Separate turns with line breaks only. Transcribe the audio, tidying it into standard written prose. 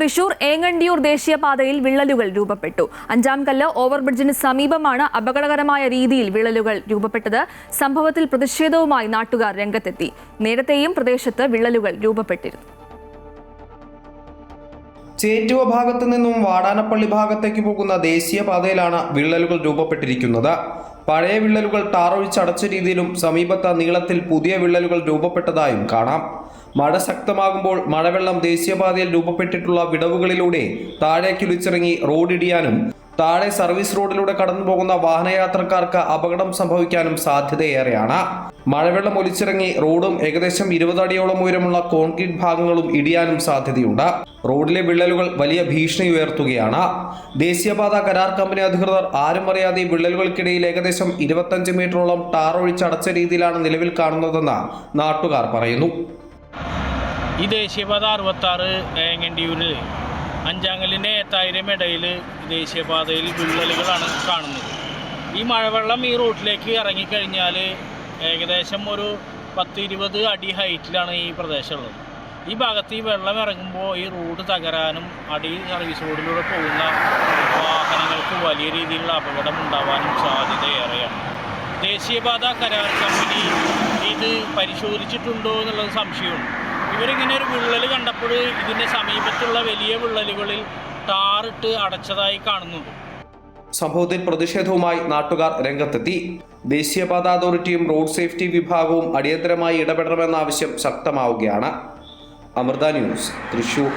തൃശൂർ ഏങ്ങണ്ടിയൂർ ദേശീയപാതയിൽ വിള്ളലുകൾ രൂപപ്പെട്ടു. അഞ്ചാംകല്ല് ഓവർബ്രിഡ്ജിന് സമീപമാണ് അപകടകരമായ രീതിയിൽ വിള്ളലുകൾ രൂപപ്പെട്ടത്. സംഭവത്തിൽ പ്രതിഷേധവുമായി നാട്ടുകാർ രംഗത്തെത്തി. നേരത്തെയും പ്രദേശത്ത് വിള്ളലുകൾ രൂപപ്പെട്ടിരുന്നു.
ചേറ്റുവ ഭാഗത്തു നിന്നും വാടാനപ്പള്ളി ഭാഗത്തേക്ക് പോകുന്ന ദേശീയപാതയിലാണ് വിള്ളലുകൾ രൂപപ്പെട്ടിരിക്കുന്നത്. പഴയ വിള്ളലുകൾ ടാറൊഴിച്ചടച്ച രീതിയിലും സമീപത്ത് നീളത്തിൽ പുതിയ വിള്ളലുകൾ രൂപപ്പെട്ടതായും കാണാം. മഴ ശക്തമാകുമ്പോൾ മഴവെള്ളം ദേശീയപാതയിൽ രൂപപ്പെട്ടിട്ടുള്ള വിടവുകളിലൂടെ താഴേക്കൊലിച്ചിറങ്ങി റോഡിടിയാനും താഴെ സർവീസ് റോഡിലൂടെ കടന്നുപോകുന്ന വാഹനയാത്രക്കാർക്ക് അപകടം സംഭവിക്കാനും സാധ്യതയേറെയാണ്. മഴവെള്ളം ഒലിച്ചിറങ്ങി റോഡും ഏകദേശം 20 അടിയോളം ഉയരമുള്ള കോൺക്രീറ്റ് ഭാഗങ്ങളും ഇടിയാനും സാധ്യതയുണ്ട്. റോഡിലെ വിള്ളലുകൾ വലിയ ഭീഷണി ഉയർത്തുകയാണ്. ദേശീയപാത കരാർ കമ്പനി അധികൃതർ ആരും അറിയാതെ വിള്ളലുകൾക്കിടയിൽ ഏകദേശം 25 മീറ്ററോളം ടാർ ഒഴിച്ചടച്ച രീതിയിലാണ് നിലവിൽ കാണുന്നതെന്ന് നാട്ടുകാർ പറയുന്നു.
ഈ ദേശീയപാത 66 ഏങ്ങണ്ടിയൂരിൽ അഞ്ചാങ്കലിൻ്റെ ഏത്തായിരം ഇടയിൽ ദേശീയപാതയിൽ വിള്ളലുകളാണ് കാണുന്നത്. ഈ മഴവെള്ളം ഈ റോഡിലേക്ക് ഇറങ്ങിക്കഴിഞ്ഞാൽ ഏകദേശം ഒരു 10-20 അടി ഹൈറ്റിലാണ് ഈ പ്രദേശമുള്ളത്. ഈ ഭാഗത്ത് ഈ വെള്ളം ഇറങ്ങുമ്പോൾ ഈ റോഡ് തകരാനും സർവീസ് റോഡിലൂടെ പോകുന്ന വാഹനങ്ങൾക്ക് വലിയ രീതിയിലുള്ള അപകടം ഉണ്ടാവാനും സാധ്യതയേറെയാണ്. ദേശീയപാത കരാർ കമ്പനി ഇത് പരിശോധിച്ചിട്ടുണ്ടോ എന്നുള്ളത് സംശയമുണ്ട്. ഇവരിങ്ങനെ ഒരു വിള്ളൽ കണ്ടപ്പോൾ ഇതിൻ്റെ സമീപത്തുള്ള വലിയ വിള്ളലുകളിൽ ടാറിട്ട് അടച്ചതായി കാണുന്നുണ്ട്.
സംഭവത്തിൽ പ്രതിഷേധവുമായി നാട്ടുകാർ രംഗത്തെത്തി. ദേശീയപാത അതോറിറ്റിയും റോഡ് സേഫ്റ്റി വിഭാഗവും അടിയന്തരമായി ഇടപെടണമെന്ന ആവശ്യം ശക്തമാവുകയാണ്. അമൃത ന്യൂസ്, തൃശൂർ.